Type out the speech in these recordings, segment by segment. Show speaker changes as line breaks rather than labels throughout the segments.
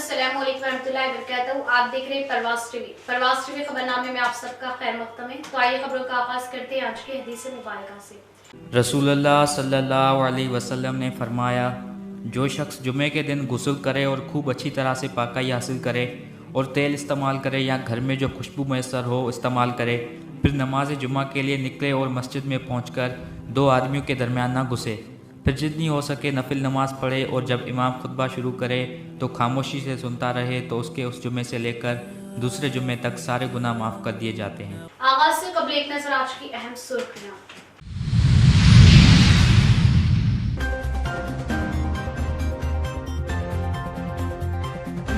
अस्सलाम वालेकुम रहमतुल्लाहि व बरकातहू। आप देख रहे हैं परवास टीवी खबरनामे में आप सबका खैर मक़दम है। तो आइए खबरों का आगाज़ करते हैं आज की हदीस मुबारका से।
रसूलुल्लाह सल्लल्लाहु अलैहि वसल्लम ने फरमाया, जो शख्स जुमे के दिन गुस्ल करे और खूब अच्छी तरह से पाकाई हासिल करे और तेल इस्तेमाल करे या घर में जो खुशबू मैसर हो इस्तेमाल करे, फिर नमाज जुमा के लिए निकले और मस्जिद में पहुंचकर दो आदमियों के दरमियान ना घुसे, फिर जितनी हो सके नफिल नमाज पढ़े और जब इमाम खुतबा शुरू करे तो खामोशी से सुनता रहे, तो उसके उस जुमे से लेकर दूसरे जुमे तक सारे गुनाह माफ़ कर दिए जाते हैं।
आगाज से कबल एक नजर आज की अहम सुर्खियां।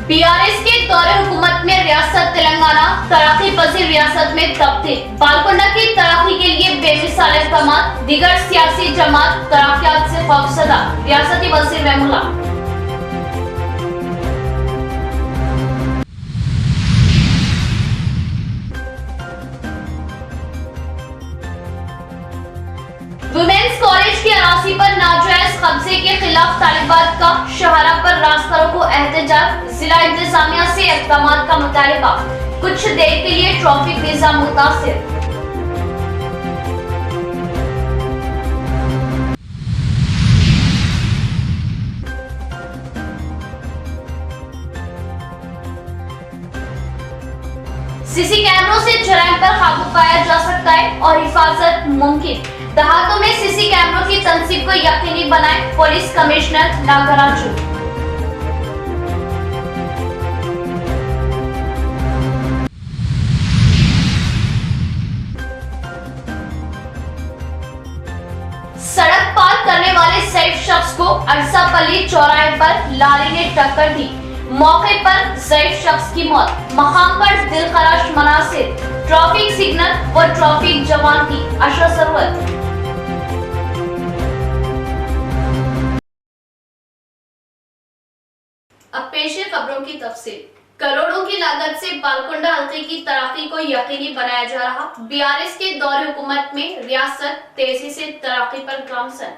बीआरएस के दौरे हुकूमत में रियासत तेलंगाना तरक्की पजीर रियासत में तब्दील। बालकोंडा की तरक्की के लिए बेमिसाल इक़दामात, दीगर सियासी जमात तरक्कियात से खौफजदा, रियासती वज़ीर वेमुला। वुमेन्स कॉलेज की अराजी पर नाजायज कब्जे के खिलाफ तालिबात का शहरा पर रास्ता रोको एहतजाज, जिला इंतजामिया से इक़दामात का मुतालिबा, कुछ देर के लिए ट्रैफिक निज़ाम मुतासिर। सीसी कैमरों से जराइम पर काबू पाया जा सकता है और हिफाजत मुमकिन, देहातों में सीसी कैमरों की तंसीब को यकीनी बनाए, पुलिस कमिश्नर नागराजू। सड़क पार करने वाले सैफ शख्स को अरसापल्ली चौराहे पर लारी ने टक्कर दी, मौके पर ज़ईफ शख्स की मौत, मकाम पर दिलखराश मनासिर, ट्रैफिक सिग्नल व ट्रैफिक जवान की अशर सरवत। अब पेश है खबरों की तफसील। करोड़ों की लागत से बालकोंडा हल्के की तरक्की को यकीनी बनाया जा रहा। बीआरएस के दौरे हुकूमत में रियासत तेजी से तरक्की पर गामजन।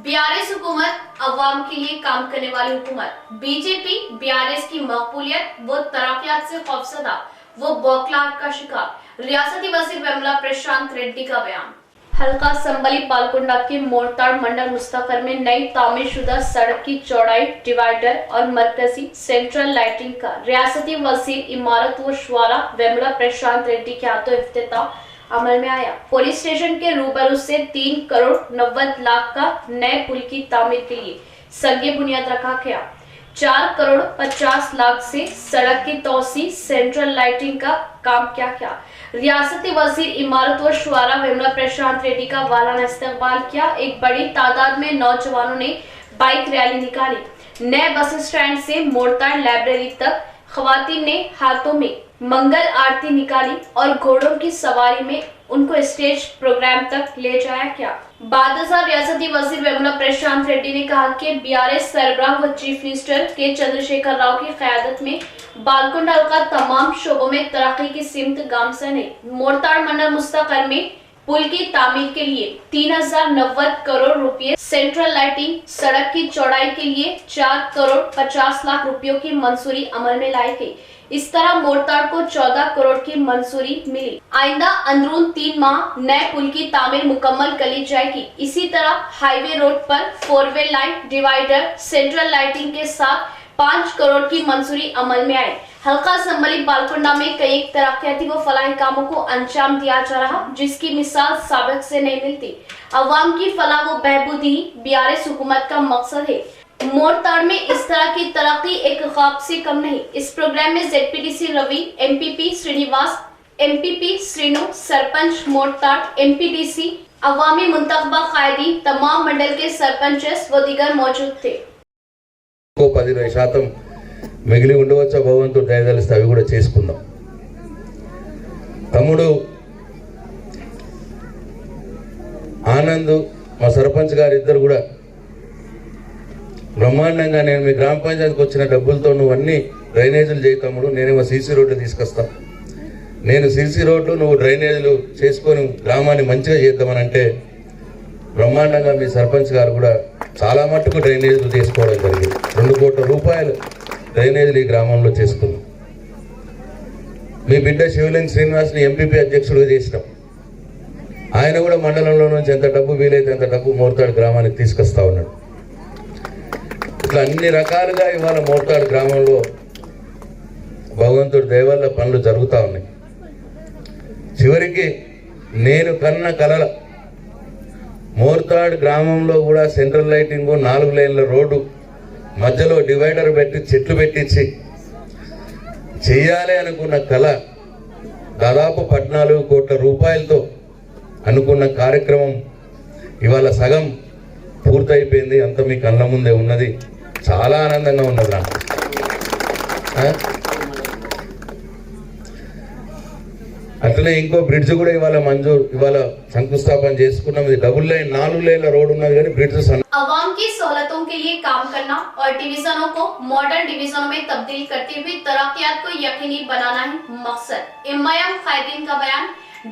बीआरएस हुकूमत अवाम के लिए काम करने वाली हुकूमत। बीजेपी बीआरएस की मकबूलियत व तरक्कियात से खौफजदा, वो बौखलाहट का शिकार, रियासती वज़ीर वेमुला प्रशांत रेड्डी का बयान। हल्का संबली बालकोंडा के मोरताड़ मंडल मुस्तकर में नई तामीर शुदा सड़क की चौड़ाई, डिवाइडर और मरकजी सेंट्रल लाइटिंग का रियासती वज़ीर इमारत व शुआरा वेमुला प्रशांत रेड्डी के हाथों इफ्तिताह अमल में आया। पुलिस स्टेशन के रूबरू से 3 करोड़ 90 लाख का नए पुल की तामीर के लिए संगे बुनियाद रखा गया। 4 करोड़ 50 लाख से सड़क की तोसी, सेंट्रल लाइटिंग का काम किया गया। रियासती वज़ीर इमारत व शुआरा वेमुला प्रशांत रेड्डी का वालाना इस्तकबाल किया। एक बड़ी तादाद में नौजवानों ने बाइक रैली निकाली। नए बस स्टैंड से मोरताड़ लाइब्रेरी तक खवातीन ने हाथों में मंगल आरती निकाली और घोड़ों की सवारी में उनको स्टेज प्रोग्राम तक ले जाया गया। बादशाह रियासती वज़ीर वेमुला प्रशांत रेड्डी ने कहा कि बीआरएस सरबराह व चीफ मिनिस्टर के चंद्रशेखर राव की क़यादत में बालकोंडा हल्का तमाम शोबों में तरक्की की सिमत गामजन है। मोरताड़ मंडल मुस्तकर में पुल की तामीर के लिए 3090 करोड़ रुपए, सेंट्रल लाइटिंग, सड़क की चौड़ाई के लिए 4 करोड़ 50 लाख रुपयों की मंजूरी अमल में लाई गई। इस तरह मोरताड़ को 14 करोड़ की मंजूरी मिली। आइंदा अंदरून 3 माह नए पुल की तामीर मुकम्मल कर ली जाएगी। इसी तरह हाईवे रोड पर 4-वे लाइन, डिवाइडर, सेंट्रल लाइटिंग के साथ 5 करोड़ की मंजूरी अमल में आई। हल्का संबली बालकोंडा में कई तरक्याती व फलाही कामों को अंजाम दिया जा रहा, जिसकी मिसाल साबिक से नहीं मिलती। अवाम की फलाह व बहबूद ही बीआरएस हुकूमत का मकसद है। मोरताड़ में इस तरह की तरक्की एक ख्वाब से कम नहीं। इस प्रोग्राम में ZPTC Ravi, MPP Srinivas, MPP Srinu, sarpanch Mortad, MPTC, अवामी मुंतखबा कायदी, तमाम मंडल के सरपंचेस व दीगर मौजूद थे।
10% మిగిలి ఉండవచ్చు, భగవంతుడు దయదలిస్తే అవి కూడా చేసుకుందాం. తమ్ముడు ఆనంద్, మా సర్పంచ్ గారు ఇద్దరు కూడా బ్రహ్మాండంగా, నేను మీ గ్రామ పంచాయతీకి వచ్చిన డబ్బులతో నువ్వు అన్ని డ్రైనేజీలు చేయి తమ్ముడు, నేనేమో సీసీ రోడ్లు తీసుకొస్తా, నేను సీసీ రోడ్లు నువ్వు డ్రైనేజీలు చేసుకొని గ్రామాన్ని మంచిగా చేద్దామని అంటే బ్రహ్మాండంగా మీ సర్పంచ్ గారు కూడా చాలా మట్టుకు డ్రైనేజీలు చేసుకోవడం జరిగింది. 2 కోట్ల రూపాయలు డ్రైనేజీలు ఈ గ్రామంలో చేసుకున్నాం. మీ బిడ్డ శివలింగ్ శ్రీనివాస్ని ఎంపీపీ అధ్యక్షుడిగా చేసినాం. ఆయన కూడా మండలంలో నుంచి ఎంత డబ్బు వీలైతే అంత డబ్బు మోర్తాడు గ్రామానికి తీసుకొస్తా ఉన్నాడు. ఇట్లా అన్ని రకాలుగా ఇవాళ మోర్తాడు గ్రామంలో భగవంతుడి దయ వల్ల పనులు జరుగుతూ ఉన్నాయి. చివరికి నేను కన్న కలల మోర్తాడ్ గ్రామంలో కూడా సెంట్రల్ లైటింగ్ 4 లేన్ల రోడ్డు మధ్యలో డివైడర్ పెట్టి చెట్లు పెట్టించి చేయాలి అనుకున్న కళ దాదాపు 14 కోట్ల రూపాయలతో అనుకున్న కార్యక్రమం ఇవాళ సగం పూర్తయిపోయింది. అంత మీ కళ్ళ ముందే ఉన్నది. చాలా ఆనందంగా ఉన్నది నాకు. అట్లనే ఇంకో బ్రిడ్జ్ కూడా ఇవాళ శంకుస్థాపన చేసుకున్నాం. ఇది డబుల్ లైన్ 4 లేన్ల రోడ్ ఉన్నది కానీ బ్రిడ్జ్
अवाम की सहूलतों के लिए काम करना और डिवीजनों को मॉडर्न डिवीजनों में तब्दील करते हुए तरक्कियात को यकीनी बनाना है मकसद। इमाम खैदीन का बयान।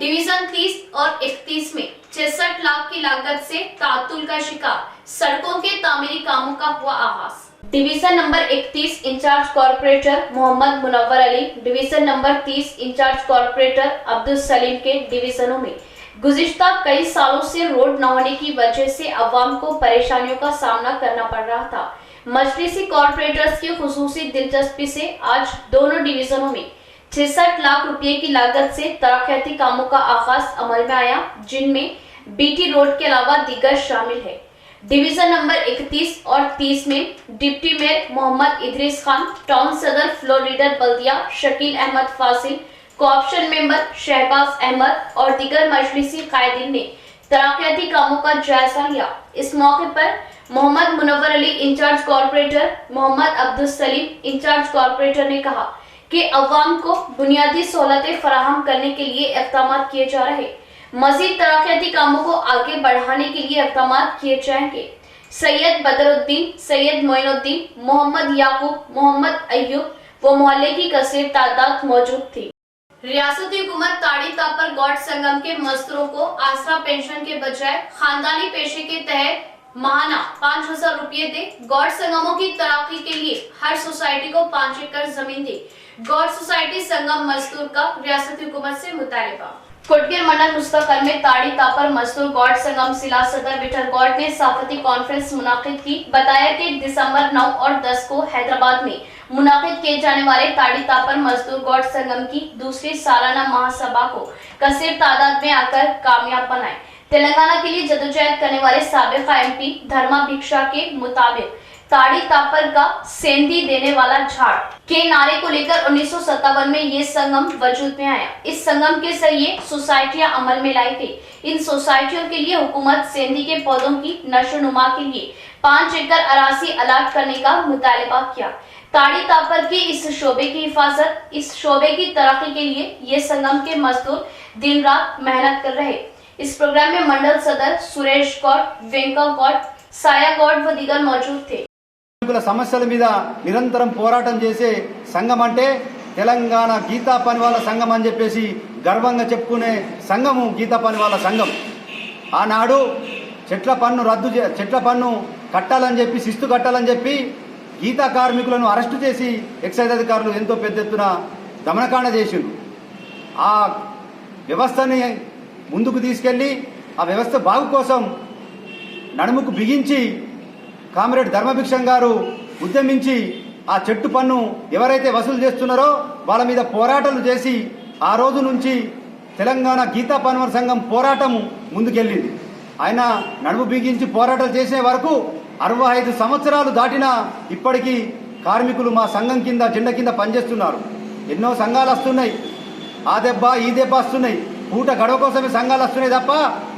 डिवीजन 30 और 31 में 66 लाख की लागत से तातुल का शिकार सड़कों के तामीरी कामों का हुआ आगाज। Division number 31 incharge corporator Mohammed Munawwar Ali, division number 30 incharge corporator Abdul Salim के डिवीजनों में गुज़िश्ता कई सालों से रोड न होने की वजह से अवाम को परेशानियों का सामना करना पड़ रहा था। मजलिसी कॉर्पोरेटर्स की खुसूसी दिलचस्पी से आज दोनों डिवीजनों में 66 लाख रुपए की लागत से तरक्याती कामों का आगाज अमल में आया, जिनमें बीटी रोड के अलावा दीगर शामिल है। डिवीजन नंबर 31 और 30 में deputy mayor Mohammed Idris Khan, town सदर फ्लोर लीडर बल्दिया शकील अहमद फासिल, कोऑप्शन मेंबर शहबाज अहमद और दीगर मजलिसी कायदीन ने तरक्याती कामों का जायजा लिया। इस मौके पर Mohammed Munawwar Ali incharge corporator, Mohammed Abdul Salim incharge corporator ने कहा कि अवाम को बुनियादी सहूलतें फराहम करने के लिए इक़दाम किए जा रहे, मजीद तरक्याती कामों को आगे बढ़ाने के लिए इक़दाम किए जाएंगे। सैयद बदरुद्दीन, सैयद मोइनुद्दीन, मोहम्मद याकूब, मोहम्मद अय्यूब व मोहल्ले की कसीर तादाद मौजूद थी। रियासती हुकूमत ताड़ी तापर गौड़ संगम के मजदूरों को आसरा पेंशन के बजाय खानदानी पेशे के तहत माहाना 5000 रुपये दे। गौड़ संगमों की तरक्की के लिए हर सोसाइटी को 5 एकड़ जमीन दे। गौड़ सोसाइटी संगम मजदूर का रियासती हुकूमत से मुतालबा। कोटगिर मंडल मुस्तकल में ताड़ी तापर मजदूर गौड़ संगम जिला सदर विठल गौड़ ने सहाफती कॉन्फ्रेंस मुनाकिद की। बताया कि दिसंबर 9 और 10 को हैदराबाद में मुनाकिद किए जाने वाले ताड़ी तापर मजदूर गौड़ संगम की दूसरी सालाना महासभा को कसीर तादाद में आकर कामयाब बनाए। तेलंगाना के लिए जदोजहद करने वाले साबिका एमपी धर्मा भिक्षा के मुताबिक ताड़ी तापर का सेंधी देने वाला झाड़ के नारे को लेकर 1957 में ये संगम वजूद में आया। इस संगम के जरिए सोसाइटियां अमल में लाई गई। इन सोसाइटियों के लिए हुकूमत सेंधी के पौधों की नशोनुमा के लिए 5 एकड़ अराजी अलाट करने का मुतालबा किया। ताड़ी तापर के इस शोबे की हिफाजत, इस शोबे की तरक्की के लिए ये संगम के मजदूर दिन रात मेहनत कर रहे। इस प्रोग्राम में मंडल सदर सुरेश गौड़, वेंका गौड़, साया गौड़ व दीगर मौजूद थे।
సమస్యల మీద నిరంతరం పోరాటం చేసే సంఘం అంటే తెలంగాణ గీతా పనివాళ్ళ సంఘం అని చెప్పేసి గర్వంగా చెప్పుకునే సంఘము గీతా పనివాళ్ళ సంఘం. ఆనాడు చెట్ల పన్ను కట్టాలని చెప్పి శిస్తు కట్టాలని చెప్పి గీతా కార్మికులను అరెస్టు చేసి ఎక్సైజ్ అధికారులు ఎంతో పెద్ద ఎత్తున దమనకాండ చేసిండు. ఆ వ్యవస్థని ముందుకు తీసుకెళ్లి ఆ వ్యవస్థ బాగు కోసం నడుముకు బిగించి కామ్రేడ్ ధర్మభిక్షం గారు ఉద్యమించి ఆ చెట్టు పన్ను ఎవరైతే వసూలు చేస్తున్నారో వాళ్ళ మీద పోరాటాలు చేసి ఆ రోజు నుంచి తెలంగాణ గీతా పనివాళ్ళ సంఘం పోరాటం ముందుకెళ్ళింది. ఆయన నడుము బిగించి పోరాటాలు చేసే వరకు 65 సంవత్సరాలు దాటినా ఇప్పటికీ కార్మికులు మా సంఘం కింద జెండా కింద పనిచేస్తున్నారు. ఎన్నో సంఘాలు వస్తున్నాయి, ఆ దెబ్బ ఈ దెబ్బ వస్తున్నాయి, పూట గడవ కోసమే సంఘాలు వస్తున్నాయి తప్ప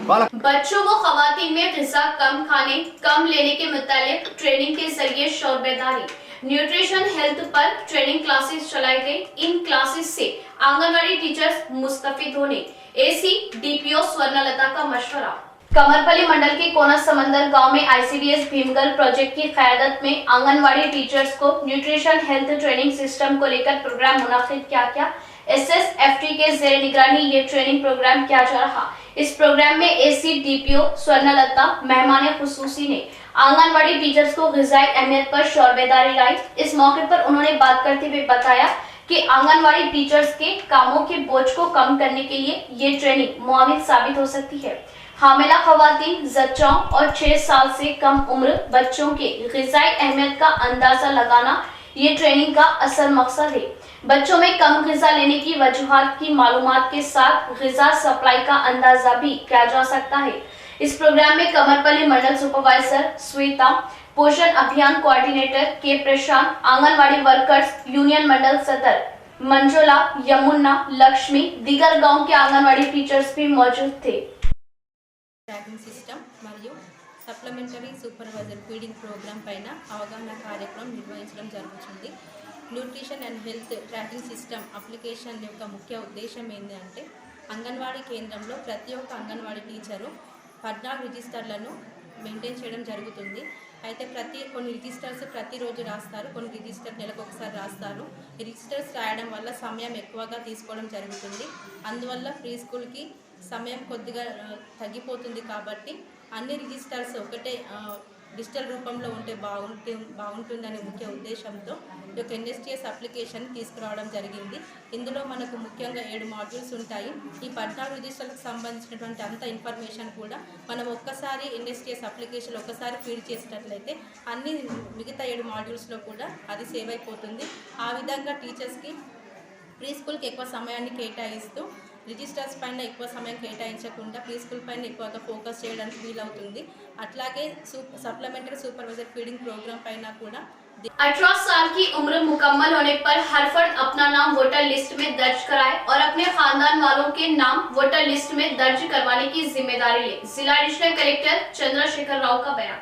వాళ్ళ
बच्चों व खवातीन में ग़िज़ा कम खाने कम लेने के मुतालिक ट्रेनिंग के जरिए शौर बेदारी, न्यूट्रिशन हेल्थ पर ट्रेनिंग क्लासेस चलाई गई। इन क्लासेस से आंगनवाड़ी टीचर्स मुस्तफिद होने, एसी डीपीओ स्वर्णलता का मशवरा। कमरपल्ली मंडल के कोना समंदर गांव में आईसीडीएस भीमगल प्रोजेक्ट की क़यादत में आंगनवाड़ी टीचर्स को न्यूट्रिशन हेल्थ ट्रेनिंग सिस्टम को लेकर प्रोग्राम मुनाकिद किया गया। SSFT के जेर निगरानी ये ट्रेनिंग प्रोग्राम किया जा रहा। इस प्रोग्राम में एसी डीपीओ स्वर्णलता मेहमान खुसूसी ने आंगनवाड़ी टीचर्स को ग़िज़ाई अहमियत पर शौरबेदारी लाई। इस मौके पर उन्होंने बात करते हुए बताया कि आंगनवाड़ी टीचर्स के कामों के बोझ को कम करने के लिए ये ट्रेनिंग मुआविन साबित हो सकती है। हामिला खवातीन, जच्चों और 6 साल से कम उम्र बच्चों के ग़िज़ाई अहमियत का अंदाजा लगाना ये ट्रेनिंग का असल मकसद है। बच्चों में कम ग़िज़ा लेने की वजूहात की मालूमात के साथ ग़िज़ा सप्लाई का अंदाजा भी किया जा सकता है। इस प्रोग्राम में कमरपल्ली मंडल सुपरवाइजर श्वेता, पोषण अभियान कोऑर्डिनेटर के प्रशांत, आंगनवाड़ी वर्कर्स यूनियन मंडल सदर मंजुला, यमुना, लक्ष्मी, दीगर गांव के आंगनवाड़ी टीचर्स भी मौजूद थे।
ట్రాకింగ్ సిస్టమ్ మరియు సప్లిమెంటరీ సూపర్వైజర్ ఫీడింగ్ ప్రోగ్రామ్ పైన అవగాహన కార్యక్రమం నిర్వహించడం జరుగుతుంది. Nutrition and health tracking system application యొక్క ముఖ్య ఉద్దేశం ఏంటంటే అంగన్వాడీ కేంద్రంలో ప్రతి ఒక్క అంగన్వాడీ టీచరు 14 రిజిస్టర్లను మెయింటైన్ చేయడం జరుగుతుంది. అయితే కొన్ని రిజిస్టర్స్ ప్రతిరోజు రాస్తారు, కొన్ని రిజిస్టర్ నెలకు ఒకసారి రాస్తారు. ఈ రిజిస్టర్స్ రాయడం వల్ల సమయం ఎక్కువగా తీసుకోవడం జరుగుతుంది. అందువల్ల ప్రీ స్కూల్కి సమయం కొద్దిగా తగ్గిపోతుంది. కాబట్టి అన్ని రిజిస్టర్స్ ఒకటే డిజిటల్ రూపంలో ఉంటే బాగుంటుందనే ముఖ్య ఉద్దేశంతో ఈ యొక్క ఎన్ఎస్టీఎస్ అప్లికేషన్ తీసుకురావడం జరిగింది. ఇందులో మనకు ముఖ్యంగా 7 మాడ్యూల్స్ ఉంటాయి. ఈ 14 రిజిస్టర్లకు సంబంధించినటువంటి అంత ఇన్ఫర్మేషన్ కూడా మనం ఒక్కసారి ఎన్ఎస్టీఎస్ అప్లికేషన్ ఒక్కసారి ఫీడ్ చేసినట్లయితే అన్ని మిగతా 7 మాడ్యూల్స్లో కూడా అది సేవ్ అయిపోతుంది. ఆ విధంగా టీచర్స్కి ప్రీ స్కూల్కి ఎక్కువ సమయాన్ని కేటాయిస్తూ రిజిస్టర్స్ పైన ఎక్కువ సమయం కేటాయించకుండా ప్రీ స్కూల్ పైన ఎక్కువగా ఫోకస్ చేయడానికి వీలవుతుంది. అట్లాగే సప్లిమెంటరీ సూపర్వైజర్ ఫీడింగ్ ప్రోగ్రామ్ పైన కూడా
18 साल की उम्र मुकम्मल होने पर हर फर्द अपना नाम वोटर लिस्ट में दर्ज कराए और अपने खानदान वालों के नाम वोटर लिस्ट में दर्ज करवाने की जिम्मेदारी ले। जिला एडिशनल कलेक्टर चंद्रशेखर राव का बयान।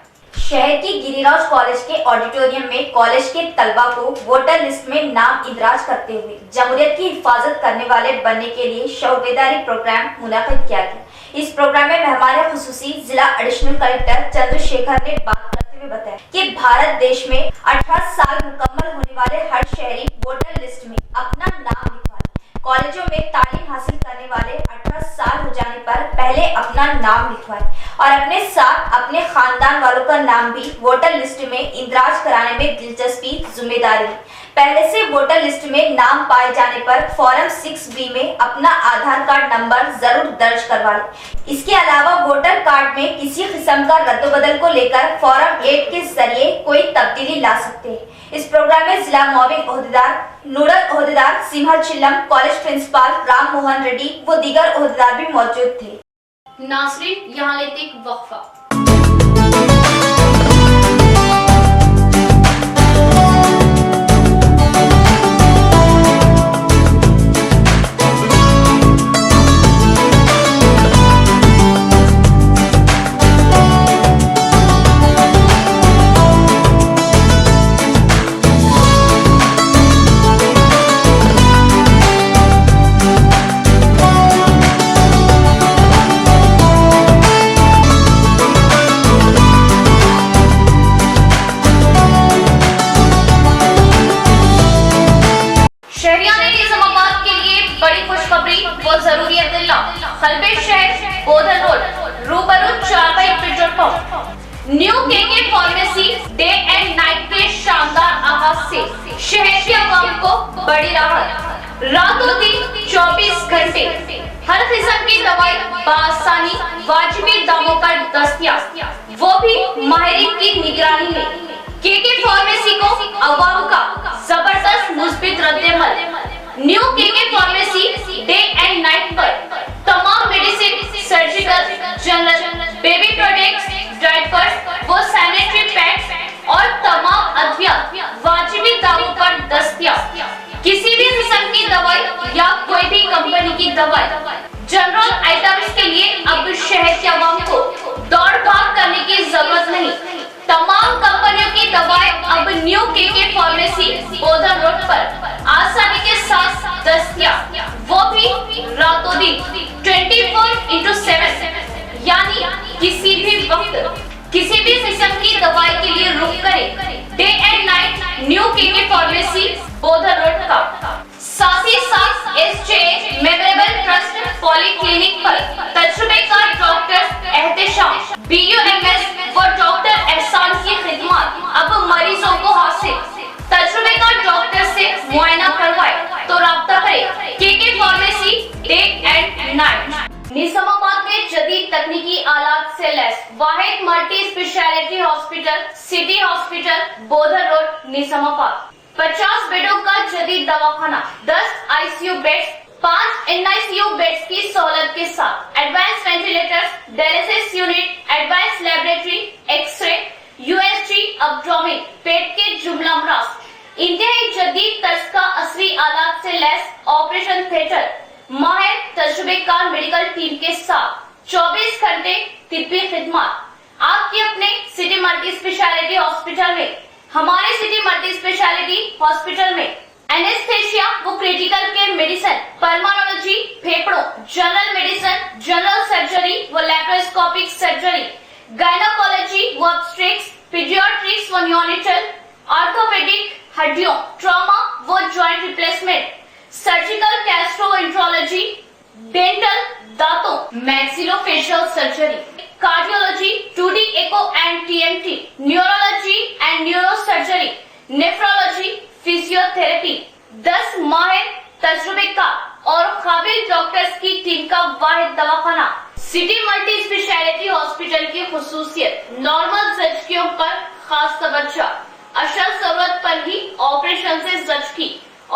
शहर की गिरिराज कॉलेज के ऑडिटोरियम में कॉलेज के तलबा को वोटर लिस्ट में नाम इंदराज करते हुए जमहूरियत की हिफाजत करने वाले बनने के लिए शौरबेदारी प्रोग्राम मुनाकिद किया गया। इस प्रोग्राम में मेहमान खुसूसी जिला एडिशनल कलेक्टर चंद्रशेखर ने बात करते हुए बताया कि भारत देश में 18 साल मुकम्मल होने वाले हर शहरी वोटर लिस्ट में अपना नाम लिखवाए। कॉलेजों में तालीम हासिल करने वाले 18 साल हो जाने पर पहले अपना नाम लिखवाए और अपने साथ अपने खानदान वालों का नाम भी वोटर लिस्ट में इंदराज कराने में दिलचस्पी जिम्मेदारी है। पहले से वोटर लिस्ट में नाम पाए जाने पर फॉर्म 6B में अपना आधार कार्ड नंबर जरूर दर्ज करवा लें। इसके अलावा वोटर कार्ड में किसी किस्म का रद्दबदल को लेकर फॉर्म 8 के जरिए कोई तब्दीली ला सकते हैं। इस प्रोग्राम में जिला मुआविन ओहदेदार, नोडल ओहदेदार सिमहर चिल्लम, कॉलेज प्रिंसिपल राम मोहन रेड्डी व दीगर ओहदेदार भी मौजूद थे।
नासरीन, यहाँ लेते एक वक्फा। खलबे शहर, बोधन रोड, रूबरू चारपाई petrol pump, new KK pharmacy day and night के शानदार आगाज से शहर के आवाम को बड़ी राहत। रातों दिन 24 घंटे हर किस्म की दवाई बासानी वाजिबी दामों पर दस्तयाब, वो भी माहिरीन की निगरानी में। केके फार्मेसी को आवाम का जबरदस्त मुस्बित रद्देमल। New KK pharmacy day and night पर तमाम medicine, surgical, general, baby products, diapers, वो सैनिटरी पैड्स और तमाम अद्विया वाजिबी दामों पर दस्तयाब। किसी भी किस्म की दवाई या कोई भी कंपनी की दवाई, जनरल आइटम्स के लिए अब शहर के आवाम को दौड़ भाग करने की जरूरत नहीं। तमाम कंपनियों की दवाएं अब new KK pharmacy Bodhan road पर आसानी के साथ दस्तयाब, वो भी रातों दिन 24/7, यानी किसी भी वक्त किसी भी किस्म की दवाई के लिए रुक करें। Day and night new KK pharmacy Bodhan road का। साथ ही साथ SJ मेमोरेबल ट्रस्ट पॉलीक्लिनिक पर तजुर्बेकार डॉक्टर एहतेशाम, BUMS व डॉक्टर एहसान इलाज से लैस वाहिद multi speciality hospital city hospital Bodhan road Nizamabad 50 बेडों का जदीद दवाखाना 10 आईसीयू बेड्स 5 एनआईसीयू बेड्स की सहूलत के साथ advance ventilators dialysis unit advance laboratory x ray USG abdomen पेट के जुमला अमराज इंतहाई जदीद तर्ज का असली आलात से लैस ऑपरेशन थिएटर माहिर तजुर्बेकार मेडिकल टीम के साथ 24 घंटे तिब्बी खिदमत आपके अपने सिटी मल्टी स्पेशलिटी हॉस्पिटल में। हमारे सिटी मल्टी स्पेशलिटी हॉस्पिटल में एनेस्थेशिया व क्रिटिकल केयर मेडिसिन पल्मोनोलॉजी फेफड़ों जनरल मेडिसिन जनरल सर्जरी व लैप्रोस्कोपिक सर्जरी गायनोकोलॉजी व ऑब्स्टेट्रिक्स पीडियाट्रिक्स व न्यूनेटल ऑर्थोपेडिक हड्डियों ट्रॉमा व joint replacement surgical gastroenterology dental दांतों maxillofacial surgery cardiology 2D echo and TMT neurology and neurosurgery nephrology physiotherapy 10 माहिर तजुर्बेकार और काबिल डॉक्टर्स की टीम का वाहिद दवाखाना सिटी मल्टी स्पेशलिटी हॉस्पिटल की खुसूसियत नॉर्मल जख्मियों पर खास तवज्जो अशल जरूरत पर ही ऑपरेशन से जख्मी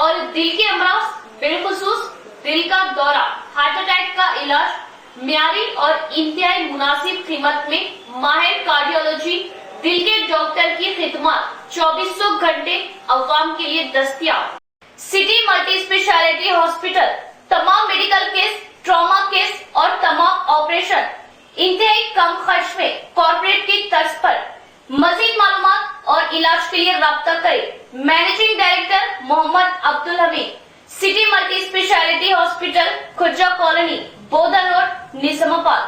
और दिल के अमराज बिलखुसूस दिल का दौरा हार्ट अटैक का इलाज म्यारी और इंतहाई मुनासिब कीमत में माहिर कार्डियोलॉजी दिल के डॉक्टर की खिदमत 2400 घंटे अवाम के लिए दस्तयाब। सिटी मल्टी स्पेशलिटी हॉस्पिटल तमाम मेडिकल केस ट्रॉमा केस और तमाम ऑपरेशन इंतहाई कम खर्च में कॉर्पोरेट की तर्ज पर। मजीद मालूमात और इलाज के लिए राब्ता करें। Managing director Mohammed Abdul Hameed city multi speciality hospital Khurja colony Bodhan road Nizamabad.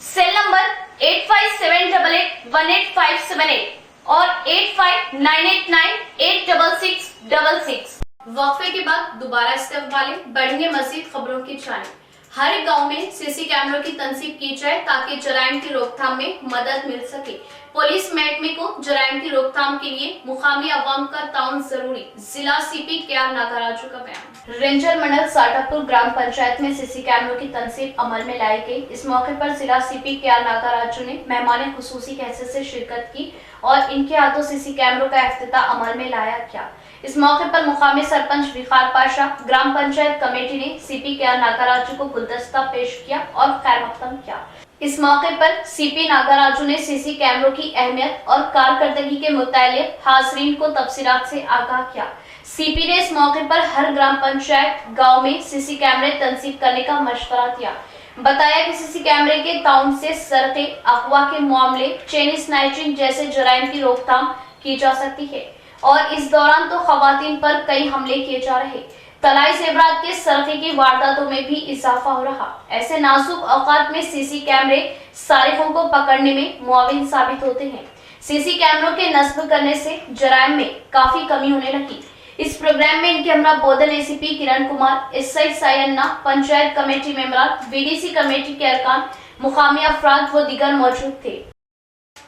Cell number 8578818578 और 8598986666। वक्फे के बाद दोबारा इस्तेमाल बढ़ेंगे मजीद खबरों की जानिब। हर गांव में सीसी कैमरों की तंसीब की जाए ताकि जराइम की रोकथाम में मदद मिल सके। पुलिस महकमे को जराइम की रोकथाम के लिए मुकामी अवाम का ताउन जरूरी। जिला सीपी KR नागराजू का बयान। रेंजर मंडल साटापुर ग्राम पंचायत में सीसी कैमरों की तंसीब अमल में लाई गई। इस मौके पर जिला सीपी KR नागराजू ने मेहमान खुसूसी की हैसियत से शिरकत की और इनके हाथों सीसी कैमरों का इफ्तिताह अमल में लाया गया। इस मौके पर मुकामी सरपंच विकार पाशा ग्राम पंचायत कमेटी ने सीपी KR नागराजू को गुलदस्ता पेश किया और खैर मकदम किया। इस मौके पर सीपी नागराजू ने सीसी कैमरों की अहमियत और कारकर्दगी के मुतालिक हाजरीन को तफसीलात से आगाह किया। सीपी ने इस मौके पर हर ग्राम पंचायत गांव में सीसी कैमरे तंसीब करने का मशवरा दिया। बताया कि सीसी कैमरे के ताउन से सरके अगवा के मामले चेन स्नाइचिंग जैसे जराइम की रोकथाम की जा सकती है और इस दौरान तो खवातीन पर कई हमले किए जा रहे। तलाई जेवरात के सरके की वारदातों में भी इजाफा हो रहा। ऐसे नाजुक औकात में सीसी कैमरे सारिकों को पकड़ने में मुआविन साबित होते हैं। सीसी कैमरों के नस्ब करने से जराइम में काफी कमी होने लगी। इस प्रोग्राम में इनके हमरा Bodhan ACP Kiran Kumar, SI Sayanna, panchayat committee मेंबरान, बीडीसी कमेटी के अरकान, मुकामी अफराद व दीगर मौजूद थे।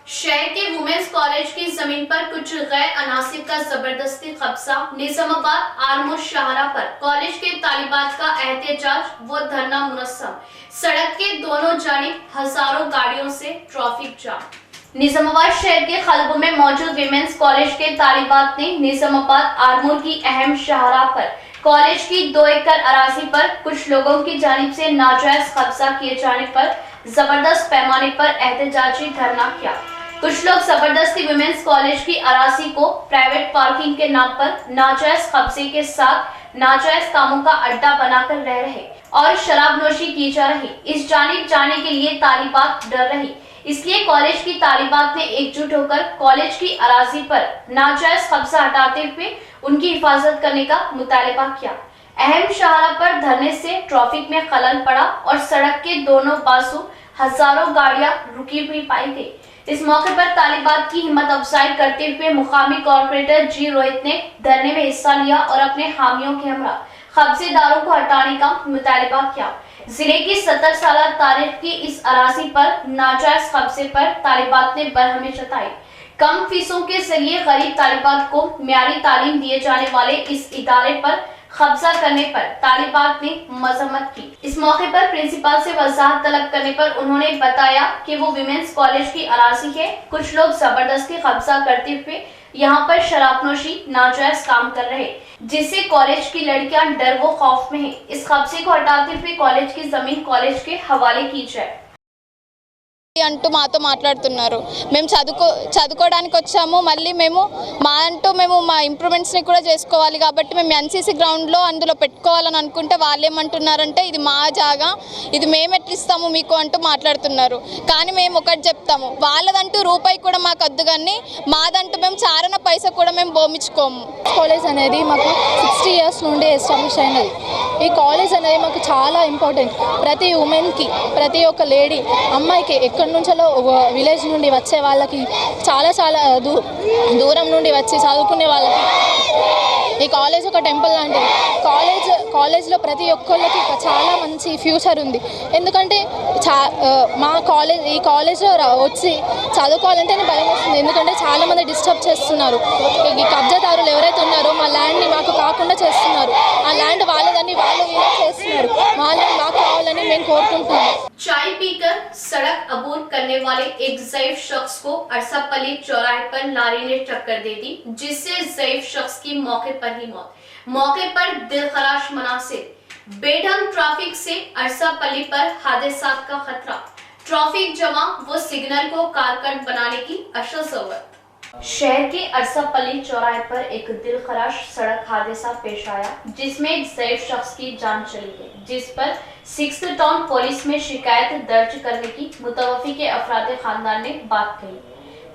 शहर के वुमेन्स कॉलेज की जमीन पर कुछ गैर अनासिब का जबरदस्ती कब्जा। निजामाबाद आरमूर शाहरा पर कॉलेज के तालिबात का एहतजाज व धरना मुनस्सम। सड़क के दोनों जानिब हजारों गाड़ियों से ट्रैफिक जाम। निजामाबाद शहर के खलबों में मौजूद विमेंस कॉलेज के तालिबात ने निजामाबाद आरमूर की अहम शाहरा पर कॉलेज की 2 एकड़ अराजी पर कुछ लोगों की जानिब से नाजायज कब्जा किए जाने पर जबरदस्त पैमाने पर एहतजाजी धरना किया। कुछ लोग जबरदस्ती विमेंस कॉलेज की अराजी को प्राइवेट पार्किंग के नाम पर नाजायज कब्जे के साथ नाजायज कामों का अड्डा बनाकर रह रहे और शराब नोशी की जा रही। इस जानिब जाने के लिए तालिबात डर रही, इसलिए कॉलेज की तालिबात ने एकजुट होकर कॉलेज की अराजी पर नाजायज कब्जा हटाते हुए उनकी हिफाजत करने का मुतालबा किया। अहम शाहरा पर धरने से ट्रैफिक में खलल पड़ा और सड़क के दोनों पासों हजारों गाड़ियां रुकी हुई पाई गई। इस मौके पर तालिबात की हिम्मत अफजाई करते हुए मुकामी कॉर्पोरेटर जी रोहित ने धरने में हिस्सा लिया और अपने हामियों के हमरा कब्जेदारों को हटाने का मुतालबा किया। जिले की 70 साल तारीख की इस अराजी पर नाजायज कब्जे पर तालिबात ने बरहमी जताई। कम फीसों के जरिए गरीब तालिबात को म्यारी तालीम दिए जाने वाले इस इदारे पर कब्जा करने पर तालिबात ने मजम्मत की। इस मौके पर प्रिंसिपल से वजाहत तलब करने पर उन्होंने बताया कि वो विमेंस कॉलेज की अराजी है। कुछ लोग जबरदस्ती कब्जा करते हुए यहाँ पर शराबनोशी नाजायज काम कर रहे, जिससे कॉलेज की लड़कियां डर व खौफ में हैं। इस कब्जे को हटाते हुए कॉलेज की जमीन कॉलेज के हवाले की जाए
అంటూ మాతో మాట్లాడుతున్నారు। మేము చదువుకోవడానికి వచ్చాము, మళ్ళీ మేము మా ఇంప్రూవ్మెంట్స్ని కూడా చేసుకోవాలి కాబట్టి మేము ఎన్సీసీ గ్రౌండ్లో అందులో పెట్టుకోవాలని అనుకుంటే వాళ్ళు ఏమంటున్నారంటే ఇది మా జాగా, ఇది మేము ఎట్లిస్తాము మీకు అంటూ మాట్లాడుతున్నారు। కానీ మేము ఒకటి చెప్తాము, వాళ్ళదంటూ రూపాయి కూడా మాకు వద్దు, కానీ మాదంటూ మేము చారణ పైసా కూడా మేము భూమించుకోము।
కాలేజ్ అనేది మాకు 60 ఇయర్స్ నుండి ఎస్టాబ్లిష్ అయినది। ఈ కాలేజ్ అనేది మాకు చాలా ఇంపార్టెంట్। ప్రతి ఉమెన్కి, ప్రతి ఒక్క లేడీ అమ్మాయికి ఎక్కడి నుంచో విలేజ్ నుండి వచ్చే వాళ్ళకి, చాలా దూరం నుండి వచ్చి చదువుకునే వాళ్ళకి ఈ కాలేజ్ ఒక టెంపుల్ లాంటిది। కాలేజ్లో ప్రతి ఒక్కళ్ళకి చాలా మంచి ఫ్యూచర్ ఉంది। ఎందుకంటే ఈ కాలేజ్లో వచ్చి చదువుకోవాలంటేనే భయం వస్తుంది, ఎందుకంటే చాలామంది డిస్టర్బ్ చేస్తున్నారు। ఈ కబ్జాదారులు ఎవరైతే ఉన్నారో మా ల్యాండ్ని మాకు కాకుండా చేస్తున్నారు। ఆ ల్యాండ్ వాళ్ళదని వాళ్ళు చేస్తున్నారు। మా ల్యాండ్ మాకు కావాలని మేము కోరుకుంటున్నాం।
चाय पीकर सड़क अबूर करने वाले एक ज़ईफ शख्स को अरसापल्ली चौराहे पर लारी ने टक्कर दे दी, जिससे ज़ईफ शख्स की मौके पर ही मौत। मौके पर दिलखराश मनासिर। बेढंग ट्रैफिक से अरसापल्ली पर हादसात का खतरा। ट्रैफिक जमा व सिग्नल को कारगर बनाने की अशद जरूरत। शहर के अरसापल्ली चौराहे पर एक दिलखराश सड़क हादसा पेश आया, जिसमें एक ज़ईफ शख्स की जान चली गई, जिस पर 6th टाउन पुलिस में शिकायत दर्ज करने की मुतवफ़ी के अफराद खानदान ने बात कही।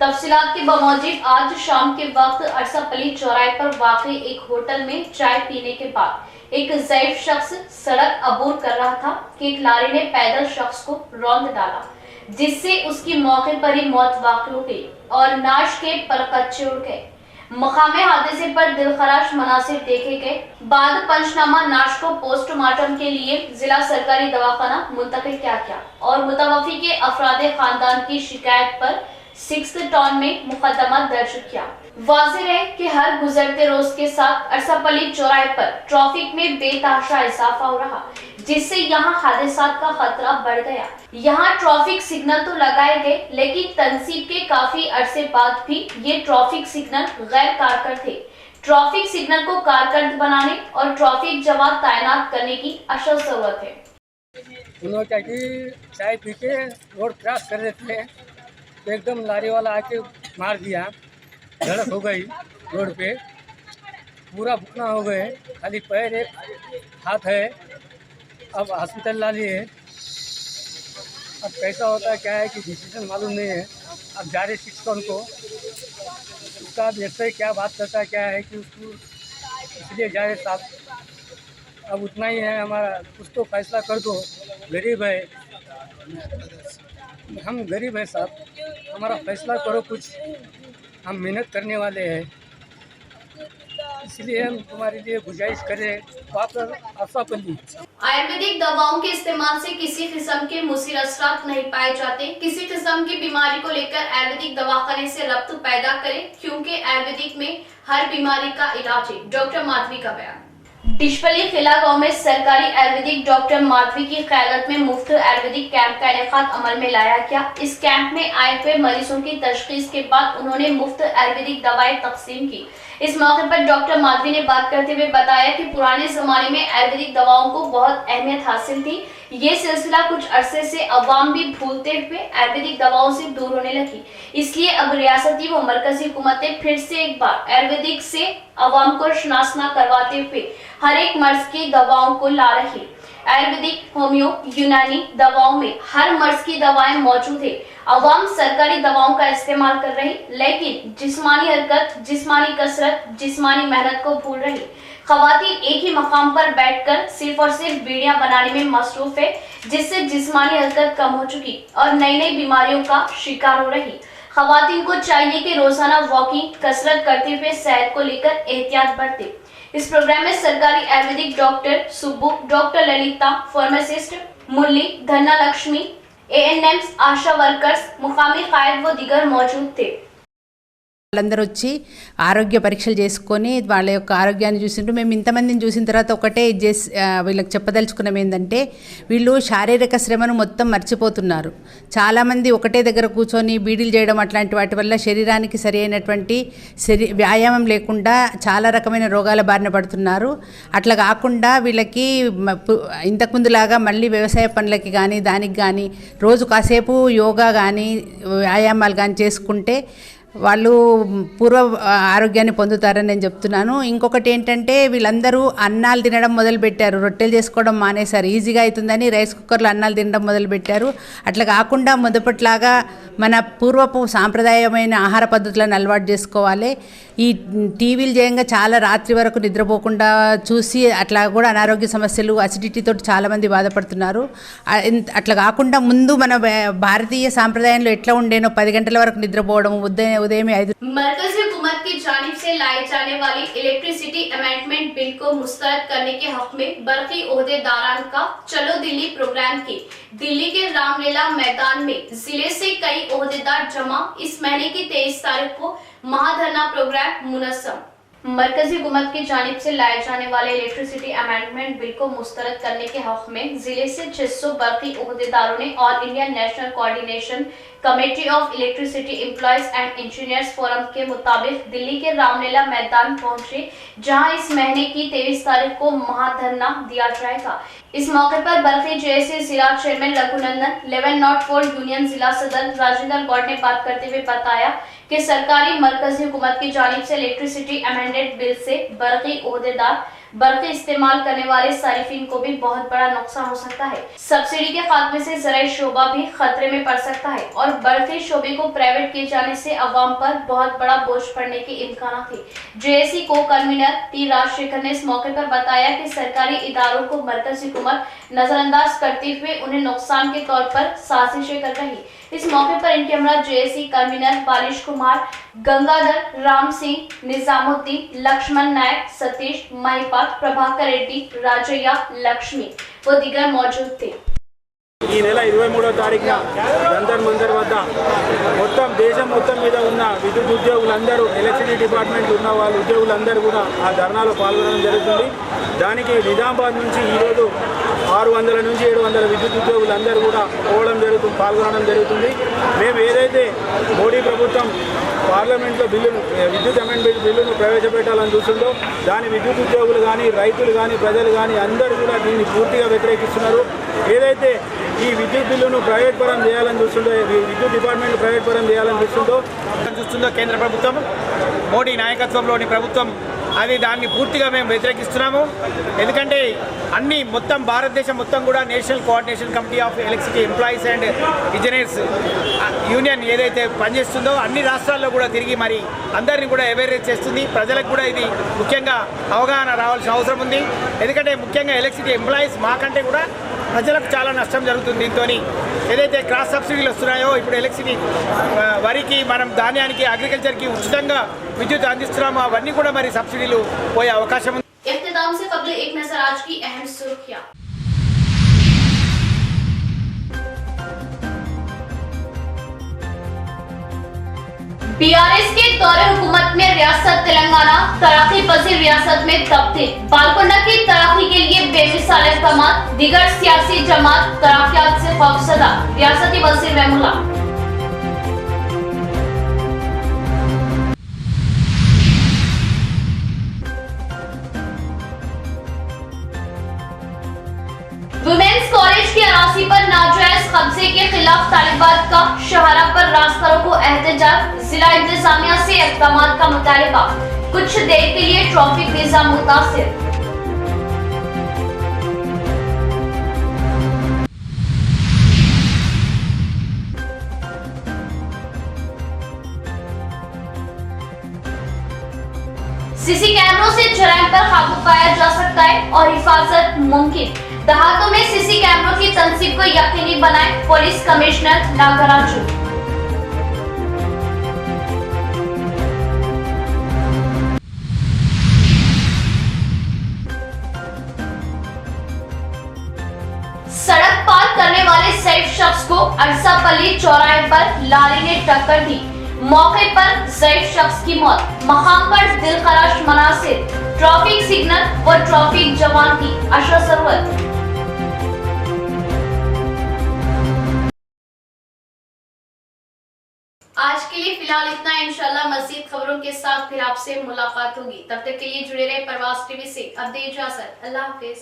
तफसीलात के बावजूद आज शाम के वक्त अरसापल्ली चौराहे पर वाक़ई एक होटल में चाय पीने के बाद एक ज़ईफ शख्स सड़क अबूर कर रहा था कि एक लारी ने पैदल शख्स को रौंद डाला, जिससे उसकी मौके पर ही मौत वाक़ई हो गई और नाश के परकच्चे उड़ गए। मकामे हादसे पर दिलखराश मनासिर देखे गए। बाद पंचनामा नाश को पोस्टमार्टम के लिए जिला सरकारी दवाखाना मुंतकिल किया गया और मुतवफ़ी के अफराद खानदान की शिकायत पर 6th टाउन में मुकदमा दर्ज किया। वाज़ेह है कि हर गुजरते रोज के साथ अरसापल्ली चौराहे पर ट्रैफिक में बेतहाशा इजाफा हो रहा, जिससे यहाँ हादसात का खतरा बढ़ गया। यहाँ ट्रैफिक सिग्नल तो लगाए गए, लेकिन तनसीब के काफी अरसे बाद भी ये ट्रैफिक सिग्नल गैर कारगर थे। ट्रैफिक सिग्नल को कारगर बनाने और ट्रैफिक जवाब तैनात करने की अशद जरूरत है।
उन्होंने क्या कि चाय पी के रोड क्रॉस कर रहे थे तो एकदम लारी वाला आके मार दिया, झड़प हो गई रोड पे, पूरा भुकना हो गए, खाली पैर एक हाथ है। अब हॉस्पिटल ला लिए। अब कैसा होता है क्या है कि डिसीजन मालूम नहीं है। अब जा रहे 6 टाउन को, उसका अब ऐसे क्या बात करता है क्या है कि उसको इसलिए जा रहे साहब। अब उतना ही है हमारा, कुछ तो फैसला कर दो। गरीब है, हम गरीब है साहब, हमारा फैसला करो कुछ। हम मेहनत करने वाले हैं, इसलिए हम तुम्हारे लिए गुजारिश करें वापस अरसापल्ली।
आयुर्वेदिक दवाओं के इस्तेमाल से किसी किस्म के मुसीर असरात नहीं पाए जाते। किसी किस्म की बीमारी को लेकर आयुर्वेदिक दवाखाने से रब्त पैदा करें, क्योंकि आयुर्वेदिक में हर बीमारी का इलाज है। डॉक्टर माधवी का बयान। डिशपल्ली खिला गांव में सरकारी आयुर्वेदिक डॉक्टर माधवी की क़यादत में मुफ्त आयुर्वेदिक कैंप का इनेकाद अमल में लाया गया। इस कैंप में आए हुए मरीजों की तशखीस के बाद उन्होंने मुफ्त आयुर्वेदिक दवाएं तकसीम की। इस मौके पर डॉक्टर माधवी ने बात करते हुए बताया कि पुराने जमाने में आयुर्वेदिक दवाओं को बहुत अहमियत हासिल थी। ये सिलसिला कुछ अरसे से अवाम भी भूलते हुए आयुर्वेदिक दवाओं से दूर होने लगी, इसलिए अब रियासती व मरकजी हुकूमतें फिर से एक बार आयुर्वेदिक से अवाम को शनासना करवाते हुए हर एक मर्ज की दवाओं को ला रही। आयुर्वेदिक, होम्यो, यूनानी दवाओं में हर मर्ज की दवाएं मौजूद है। अवाम सरकारी दवाओं का इस्तेमाल कर रही, लेकिन जिस्मानी हरकत, जिस्मानी कसरत, जिस्मानी मेहनत को भूल रही। खवातीन एक ही मकाम पर बैठकर सिर्फ और सिर्फ बीड़ियां बनाने में मसरूफ है, जिससे जिस्मानी हरकत कम हो चुकी और नई नई बीमारियों का शिकार हो रही। खवातीन को चाहिए कि रोजाना वॉकिंग, कसरत करते हुए सेहत को लेकर एहतियात बरते। इस प्रोग्राम में सरकारी आयुर्वेदिक doctor Subbu, doctor Lalitha, pharmacist Murali, Dhanna Lakshmi, ANMs, ASHA workers, मुकामी कायद व दीगर मौजूद थे।
వాళ్ళందరూ వచ్చి ఆరోగ్య పరీక్షలు చేసుకొని వాళ్ళ యొక్క ఆరోగ్యాన్ని చూసిండ్రు. మేము ఇంతమందిని చూసిన తర్వాత ఒకటే వీళ్ళకి చెప్పదలుచుకున్నాం ఏంటంటే, వీళ్ళు శారీరక శ్రమను మొత్తం మర్చిపోతున్నారు. చాలామంది ఒకటే దగ్గర కూర్చొని బీడీలు చేయడం అట్లాంటి వాటి వల్ల శరీరానికి సరి అయినటువంటి వ్యాయామం లేకుండా చాలా రకమైన రోగాల బారిన పడుతున్నారు. అట్లా కాకుండా వీళ్ళకి ఇంతకుముందులాగా మళ్ళీ వ్యవసాయ పనులకి కానీ దానికి కానీ రోజు కాసేపు యోగా కానీ వ్యాయామాలు కానీ చేసుకుంటే వాళ్ళు పూర్వ ఆరోగ్యాన్ని పొందుతారని నేను చెప్తున్నాను. ఇంకొకటి ఏంటంటే, వీళ్ళందరూ అన్నాలు తినడం మొదలుపెట్టారు, రొట్టెలు చేసుకోవడం మానేశారు. ఈజీగా అవుతుందని రైస్ కుక్కర్లో అన్నాలు తినడం మొదలుపెట్టారు. అట్లా కాకుండా మొదపట్లాగా మన పూర్వపు సాంప్రదాయమైన ఆహార పద్ధతులను అలవాటు చేసుకోవాలి. ఈ టీవీలు చేయంగా చాలా రాత్రి వరకు నిద్రపోకుండా చూసి అట్లా కూడా అనారోగ్య సమస్యలు అసిడిటీతో చాలామంది బాధపడుతున్నారు. అట్లా కాకుండా ముందు మన భారతీయ సాంప్రదాయంలో ఎట్లా ఉండేనో 10 गंटల వరకు నిద్రపోవడం, उदय में 5।
मरकजी हुकूमत की जानिब से लाए जाने वाली इलेक्ट्रिसिटी अमेंडमेंट बिल को मुस्तरद करने के हक में बर्की ओहदेदारान का चलो दिल्ली प्रोग्राम की दिल्ली के रामलीला मैदान में जिले से कई ओहदेदार जमा। इस महीने की 23 तारीख को महाधरना प्रोग्राम मुनस्सम। मरकजी हुकूमत की जानिब से लाए जाने वाले इलेक्ट्रिसिटी अमेंडमेंट बिल को मुस्तरद करने के हक में जिले से 600 बर्की ओहदेदारों ने all India national coordination committee of electricity employees and engineers forum के मुताबिक दिल्ली के रामलीला मैदान पहुंचे, जहां इस महीने की 23 तारीख को महाधरना दिया जाएगा। इस मौके पर बर्फी जेएसी जिला चेयरमैन रघुनंदन, 11 नॉट 4 यूनियन जिला सदर राजेंद्र गौड़ ने बात करते हुए बताया कि सरकारी मरकजी हुकूमत की जानिब से इलेक्ट्रिसिटी अमेंडमेंट बिल से बर्की ओहदेदार बर्फी इस्तेमाल करने वाले सारिफिन को भी बहुत बड़ा नुकसान हो सकता है। सब्सिडी के खात्मे से ज़राई शोबा भी खतरे में पड़ सकता है और बर्फी शोबे को प्राइवेट किए जाने से अवाम पर बहुत बड़ा बोझ पड़ने के इम्कान थे। जेएसी को कन्वीनर टी राजशेखर ने इस मौके पर बताया कि सरकारी इदारों को मरकजी हुकूमत नजरअंदाज करते हुए उन्हें नुकसान के तौर पर साजिशें कर रही। इस मौके पर इनके हमरा जेएसी कन्वीनर बालिश कुमार, गंगाधर, राम सिंह, निजामुद्दीन, लक्ष्मण नायक, सतीश, महिपाल, प्रभाकर रेड्डी, राजయ్య, लक्ष्मी व दिगर मौजूद थे।
ఈ నెల 23వ తారీఖున జంతర్ మంతర్ వద్ద మొత్తం దేశం మొత్తం మీద ఉన్న విద్యుత్ ఉద్యోగులందరూ, ఎలక్ట్రిసిటీ డిపార్ట్మెంట్ ఉన్న వాళ్ళ ఉద్యోగులందరూ కూడా ఆ ధర్నాలో పాల్గొనడం జరుగుతుంది. దానికి నిజామాబాద్ నుంచి ఈరోజు 600 నుంచి 700 విద్యుత్ ఉద్యోగులందరూ కూడా పాల్గొనడం జరుగుతుంది. మేము ఏదైతే మోడీ ప్రభుత్వం పార్లమెంట్లో విద్యుత్ అమెండ్మెంట్ బిల్లును ప్రవేశపెట్టాలని చూస్తుందో దాని విద్యుత్ ఉద్యోగులు కానీ, రైతులు కానీ, ప్రజలు కానీ అందరూ కూడా దీన్ని పూర్తిగా వ్యతిరేకిస్తున్నారు. ఏదైతే ఈ విద్యుత్ బిల్లును ప్రైవేట్ పరం చేయాలని చూస్తుందో, విద్యుత్ డిపార్ట్మెంట్ ప్రైవేట్ పరం చేయాలని చూస్తుందో కేంద్ర ప్రభుత్వం, మోడీ నాయకత్వంలోని ప్రభుత్వం, అది దాన్ని పూర్తిగా మేము వ్యతిరేకిస్తున్నాము. ఎందుకంటే మొత్తం భారతదేశం మొత్తం కూడా national coordination committee of electricity employees and engineers union ఏదైతే పనిచేస్తుందో అన్ని రాష్ట్రాల్లో కూడా తిరిగి మరి అందరినీ కూడా అవేర్నెస్ చేస్తుంది. ప్రజలకు కూడా ఇది ముఖ్యంగా అవగాహన రావాల్సిన అవసరం ఉంది. ఎందుకంటే ముఖ్యంగా ఎలక్ట్రిసిటీ ఎంప్లాయీస్ మాకంటే కూడా ప్రజలకు చాలా నష్టం జరుగుతుంది. దీంతో ఏదైతే క్రాస్ సబ్సిడీలు వస్తున్నాయో, ఇప్పుడు ఎలక్ట్రిసిటీ వరికి, మనం ధాన్యానికి, అగ్రికల్చర్కి ఉచితంగా విద్యుత్ అందిస్తున్నామో అవన్నీ కూడా మరి సబ్సిడీలు పోయే అవకాశం ఉంది.
इख्तिताम से कबल एक नजर आज की अहम सुर्खियां। बीआरएस के दौरे हुकूमत में रियासत तेलंगाना तरक्की पजीर रियासत में तब्दील। बालकोंडा की तरक्की के लिए बेमिसाल इक़दामात, दीगर सियासी जमात तरक्कियात से खौफजदा, रियासती वज़ीर महमूला। वुमेन्स कॉलेज की अराजी पर नाजायज कब्जे के खिलाफ तालिबात का शहरा पर रास्ता रोको एहतजाज, जिला इंतजामिया से इक़दामात का मुतालिबा। कुछ देर के लिए ट्रैफिक निज़ाम मुतासिर। सीसी कैमरों से जराइम पर काबू पाया जा सकता है और हिफाजत मुमकिन। देहातों में सीसी कैमरों की तंसीब को यकीनी बनाए, पुलिस कमिश्नर नागराजू। सड़क पार करने वाले सैफ शख्स को अरसापल्ली चौराहे पर लारी ने टक्कर दी। मौके पर ज़ईफ शख्स की मौत, मकाम पर दिलखराश मनासिर, ट्रैफिक सिग्नल व ट्रैफिक जवान की अशर सरवत। आज के लिए फिलहाल इतना। इंशाल्लाह मज़ीद खबरों के साथ फिर आपसे मुलाकात होगी। तब तक के लिए जुड़े रहे प्रवास टीवी से। अब दे इजाजत। अल्लाह हाफिज।